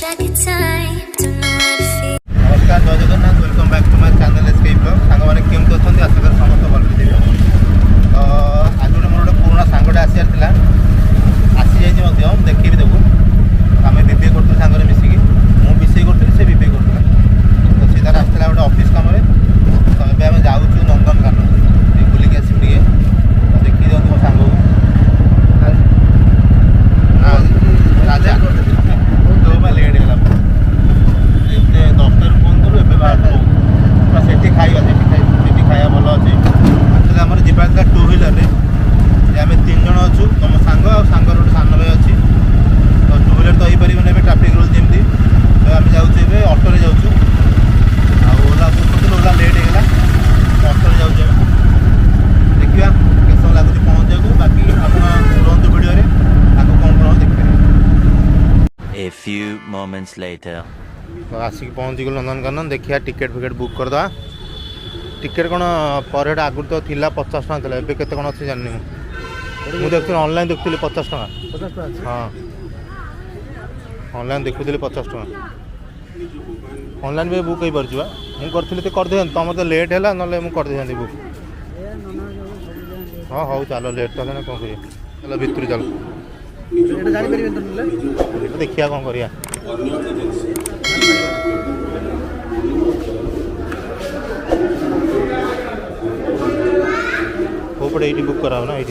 नमस्कार जय Jagannath welcome back to my channel SK blog song मैंने केमती अच्छा आशा कर समस्त भल थे तो आज गोटे मोर गोटे पुराना सांगटे आसार था आसी जाइए देखी देबू आम बीबीए करूँ सांगे मिसिकी मुझे करी से बीबीए करूँ तो सी तार आसला गोटे ऑफिस कम तो ये आम जाऊँ नंदनकानन बुलिक आसू टे देखी दिखाँ मो सांग राजा तो लेट है 10 फोन करूँ ए से खाଇବା भल अच्छे एक्चुअली आम जा 2 व्हीलर आम 3 जन अच्छु तुम सांग सांगर गोटे सान भाई अच्छी तो 2 व्हीलर तो हो पारे ट्राफिक रूल जमी तो आम जाऊँ अटो जाऊँ ओला बुक कर ओला लेट होगा अटो जाऊँ देखा के समय लगुच पहुँचा बाकी आप रुहतु वीडियो आगे कौन कौन देखिए। A few moments later. तो आसिक पहुँची गल नंदनकानन देखिए टिकेट फिकेट बुक करदा टिकेट कौन पर हेड आगुरी तो थी 50 टका था एवं केत अच्छे जानी मुझे देखी ऑनलाइन देखुली 50 टका हाँ ऑनलाइन देखुली 50 टका ऑनलाइन भी बुक हो पार्छ मुझे करी तो करदे तुम तो लेट है ना मुझे करदे बुक हाँ हूँ चलो लेट तो कौन कर चलो भितर चल देखिए कौन करिया पड़े ये बुक कराओ ना ये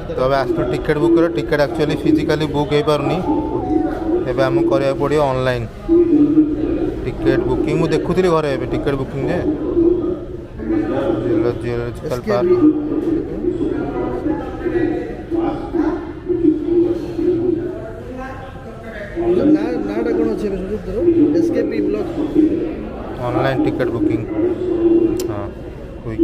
तो अब आस टिकेट बुक कर टिकेट एक्चुअली फिजिकली बुक हो पारनी एवं आमको करा पड़ो ऑनलाइन टिकेट बुकिंग मुझे देखुली घरे ticket booking geological park online ticket booking हाँ क्विक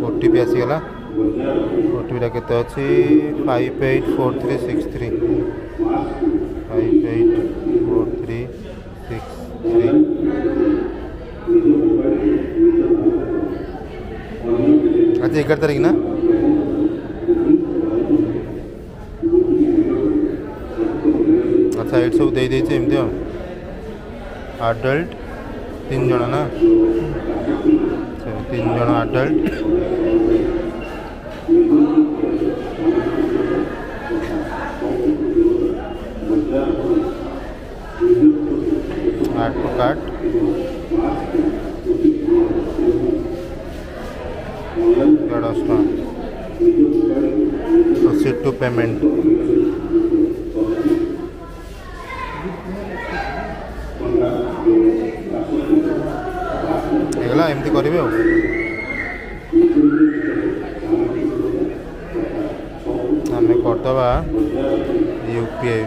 ओटीपी आसीगला ओटीपी केते अच्छी 584363 584363 आज 11 तारीख ना अच्छा ये सब दे एमती अडल्ट 3 जन ना 3 जन adult 8 card proceed to payment होगा एमती करेंगे आम करदे UPI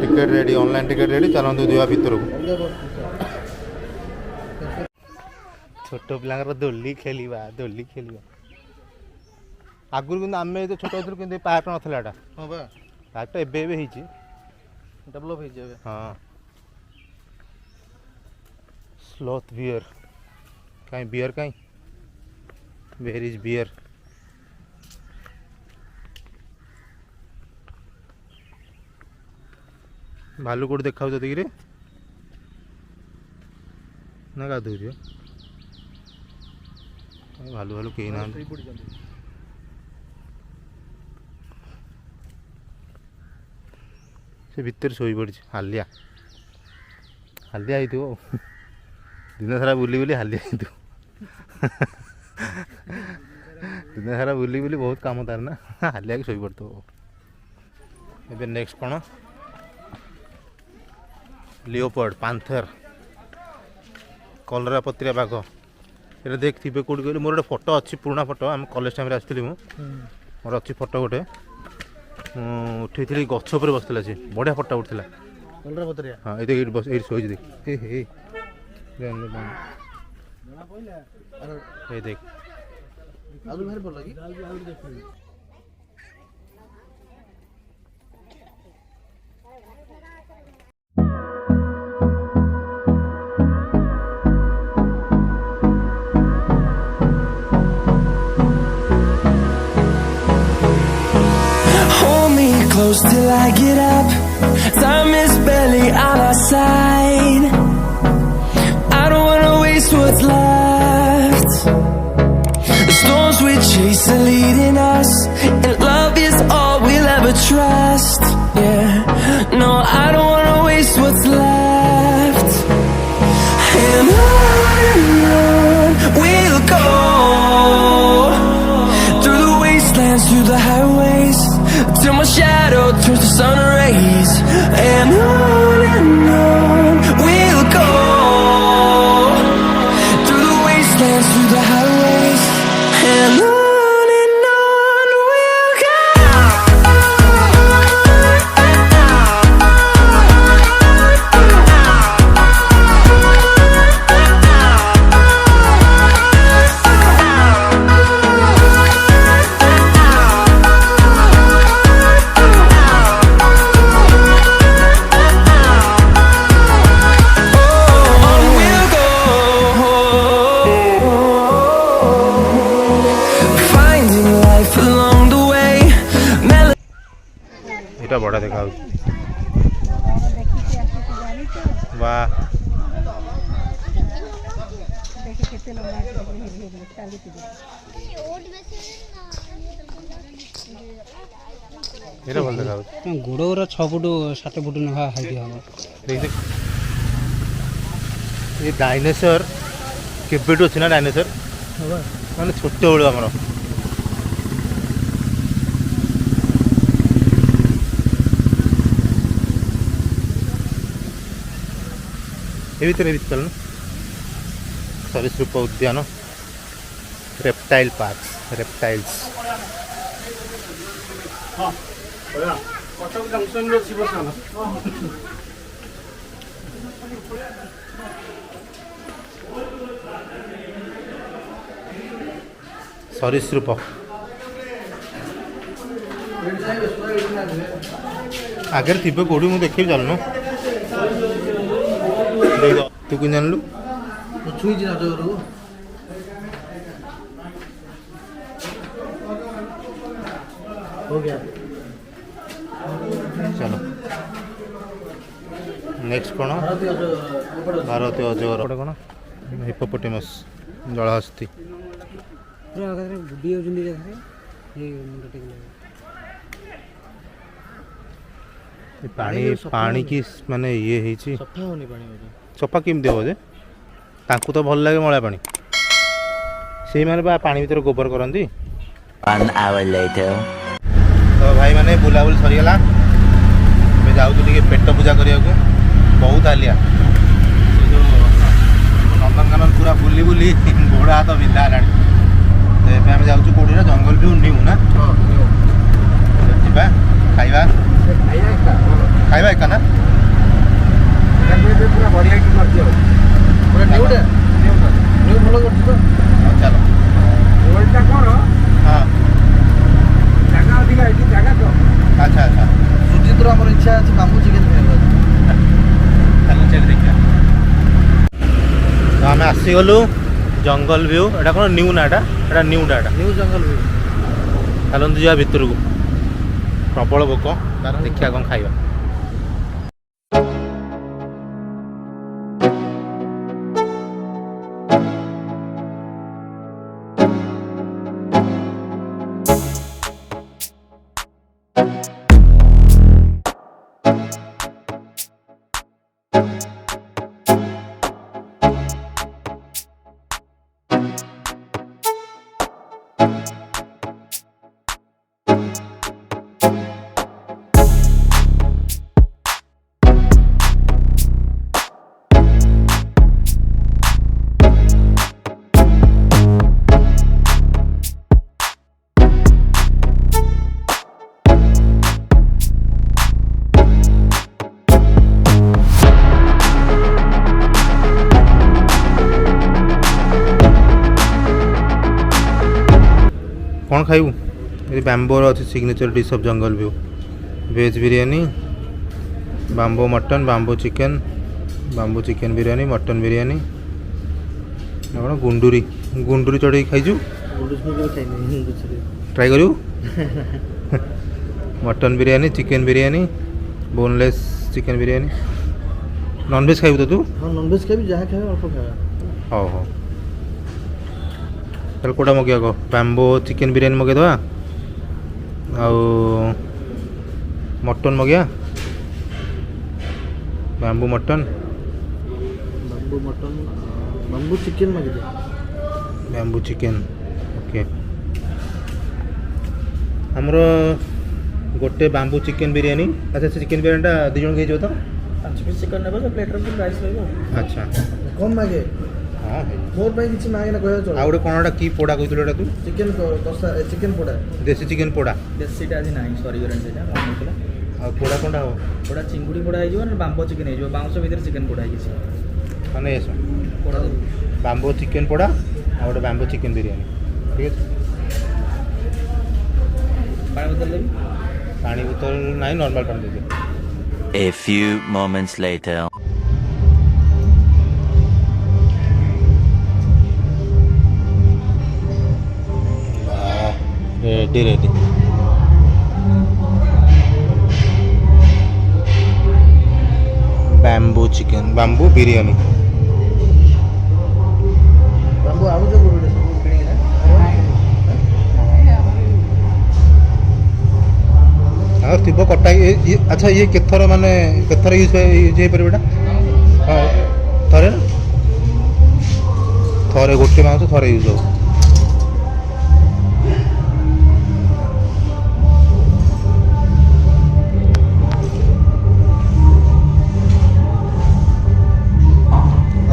ticket ready online ticket ready चलते दिवा भितर को छोट पिलांर दोली खेलिबा आगुरी कि आम जो छोट थी कि पार्क नाला हाँ पार्क एवं डेभलप हो हाँ स्लोथ बियर कहीं बियर कहीं वेयर इज बियर भालू कौट देखा कि ना गाधो भालू भालू कहीं ना से भितर शोई पड़ी हालिया हालिया दिन सारा बुली बुली हालिया दिन सारा बुली बुली बहुत काम तार ना हालिया कि शोई पड़ो ए नेक्स्ट कौन लियोपर्ड पांथर कलरा पत्रिया बाघ ये देखिए कौट कहली मोर गोटे फोटो अच्छी पुराना फोटो आम कॉलेज टाइम आसती मोर अच्छी फोटो गोटे उठे गछ पर बसला सी बढ़िया फोटो उठा हाँ ये बस ये शोज देख देख I get up. Time is barely on our side. I don't wanna waste what's left. The storms we chase are leading us, and love is all we'll ever trust. Yeah, no, I don't wanna waste what's left. And on we'll go, through the wastelands, through the highways, till my shadow turns to sun rays. And on we'll go, through the wastelands, through the highways, and on we'll go. এটা বড় দেখা হচ্ছে বাহ এটা ଭଲ দেখা ହଉଛି ଗୋଡ଼ର 6 ଫୁଟ 7 ଫୁଟ ନେଖା ହାଇଟ୍ ହେବ ଏ ଡାଇନୋସର କେବେଠୁ ଅଛି ନା ଡାଇନୋସର ମାନେ ଛୋଟବେଳୁ ଆମର ଏ ଭିତରେ ଚାଲୁନ ସରୀସୃପ ଉଦ୍ୟାନ reptile parks reptiles କଟକ ଜଙ୍କସନର ଶିବସ୍ଥାନ ସରୀସୃପ ଆଗରେ ଥିବେ କୋଉଠି ମୁଁ ଦେଖିବି ଚାଲୁନ तू कौन जान लू छुई हो गया चलो नेक्स्ट कौन भारतीय अजगर कौन हिप्पोपोटामस जलहस्ती पानी पानी की माने ये है सफा केमती हम जे तांकु तो भल लगे मळा पानी से माने बा पानी भीतर गोबर करंती 1 hour later तो भाई माने बुलाबुल सरीगला मैं जाऊँ टे पेट पूजा करने को बहुत हालिया नंदनकानन पूरा बुली बुली गोड़ हाथ बिंधा है तो ये आम जाऊँ कौटी ना जंगल भी न्यू ना खाइबा खाइबा एका ना पूरा बढ़िया की कर दियो पूरा न्यूटा न्यू भलो कर तो चलो ओल्टा कोन हां जगह अधिक है जगह तो अच्छा अच्छा सुचित्र हमर इच्छा है बाम्बू चिकेन खाइबा चलो चल देखिया तो हमें आसी गलु जंगल व्यू एटा कोन न्यू नाटा एटा न्यू डाटा न्यू जंगल व्यू चलନ୍ତୁ ଯିବା ଭିତରକୁ प्रबल भोक देखिया कौन खाइबा कौन खाइबू ये बैम्बोर अच्छे signature dish of jungle view veg biryani bamboo mutton bamboo chicken biryani mutton biryani कौन गुंडूरी गुंडूरी चढ़े खाइजु ट्राई करू mutton biryani chicken biryani boneless chicken biryani nonveg खाइबु तो तू हाँ नॉनवेज खाइबी जहाँ खाइबी अल्प खाइबा हो हो चल कोटा मगे को बैम्बो चिकेन बिरयानी मगे दवा आउ मटन मगे बैम्बो मटन बम्बू चिकेन मगे दे बैम्बो चिकेन ओके हमर गोटे बैम्बू चिकेन बिरयानी अच्छा से चिकेन बिरयानी दी जन खाई तो 5 पीस चिकेन नेबो तो प्लेट रे राइस लेबो अच्छा कम मागे हाँ मोर भाई किछि मागे ना कहयो चल आ गोटे कोनटा की पोड़ा कइतलो तू चिकेन कसा चिकेन पोड़ा देसी चिकेन पोड़ा देसीटा आज नाही सॉरी गरन सेटा मानूतला आ पोड़ा कोनटा हो पोड़ा चिंगुड़ी पोड़ा आइजो ना बांबो चिकेन आइजो बांसो भीतर चिकेन पोड़ा आइछि माने एसो पोड़ा बैम्बो चिकेन पोड़ा आ गोटे बैम्बो चिकेन बिरयानी ठीक है पानी बोतल लेबी पानी बोतल नहीं नॉर्मल पानी दे दे A few moments later. Ready ready bamboo chicken bamboo biryani bamboo आबु जो गुरुडे सब किणी ना हाँ थी कटा अच्छा ये केथर माने केथर यूज पर बेटा हाँ थरे ना थरे गोटे मांस थरे यूज हो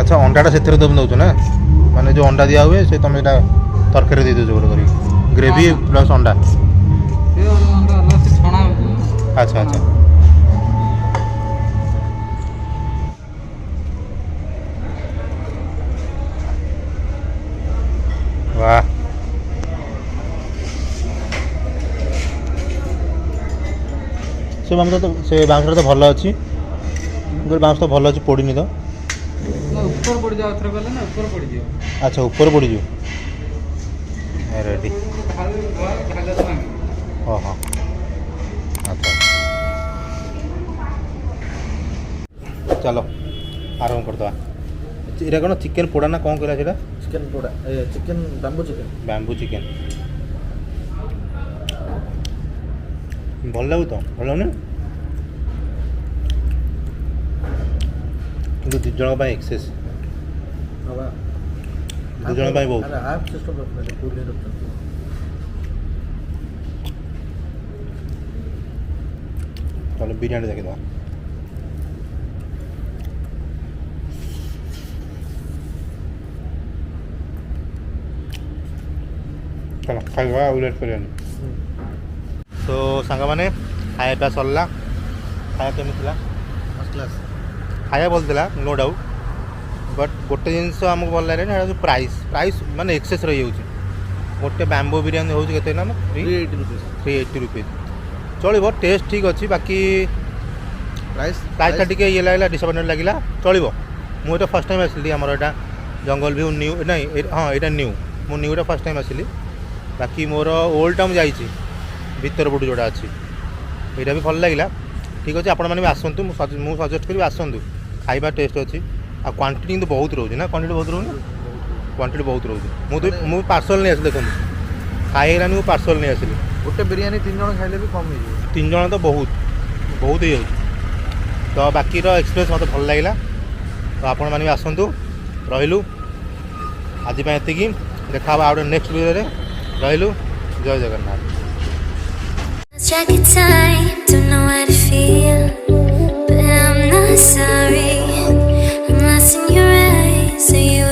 अच्छा अंडाटा से तुम दौच ना माने जो अंडा दिया हुए से तुम यहाँ तरकारी दे दौच गोटे कर ग्रेवी प्लस अंडा अच्छा अच्छा वाह से बांस तो से बांस तो भल अच्छी गोटे बांस तो भल अच्छी पड़नी तो ऊपर पड़ जाओ थर गले ना ऊपर पड़ जाओ अच्छा ऊपर पड़ जाओ रेडी हाँ हाँ अच्छा चलो आरम्भ करदे यहाँ कौन चिकेन पोड़ा ना कौन कहला चिकेन पोड़ा chicken bamboo chicken bamboo chicken भल लगू तो भल लगुनि कि दु जन एक्सेस बाबा दु जन बहुत अरे आप सिस्टम रखना पूरे रखना चलो बिरयानी देखी दवा चलो खाଇବା ଆଉ ଲେଟ୍ କରିବାନି ତ ସାଙ୍ଗମାନେ ଖାଇବା ସରିଲା ଖାଇବା କେମିତି ଥିଲା फर्स्ट क्लास ଖାଇବା ଭଲ ଥିଲା नो डाउट बट गोटे जिनस आमको भल लगे ना प्राइस प्राइस माने एक्सेस रही जाऊँगी गोटे बैम्बो बिरयानी हूँ के 380 रुपीज चलो टेस्ट ठीक अच्छी बाकी प्राइसटा टी ये लगे डिसअपॉइंटेड लगे चलो मुझे फर्स्ट टाइम आसली आमर यहाँ जंगल व्यू न्यू नहीं हाँ यहाँ न्यू मु न्यूटा फर्स्ट टाइम आसली बाकी मोर ओल्ड टाउन जाइए भीतर पटू जोड़ा अच्छी यहाँ भी भल लगे ठीक अच्छे आपण मैंने भी आसतु मुझे सजेस्ट करी आसतु खाଇବା टेस्ट अच्छी आ क्वांटिटी तो बहुत रोज ना क्वांटिटी बहुत रोज क्वांटिटी बहुत रोज मुझे पार्सल नहीं आस देखो खाइलानी मुझे पार्सल नहीं आसली गोटे बिरयानी 3 जन खाइले भी कम हो 3 जन तो बहुत बहुत ही तो बाकी एक्सपीरियंस मत भल लगे तो आपण मैंने भी आसतु रही आज ये देखा आउट नेक्स्ट वीडियो रही जय Jagannath Let's check your time, don't know how to feel, but I'm not sorry. I'm lost in your eyes, so you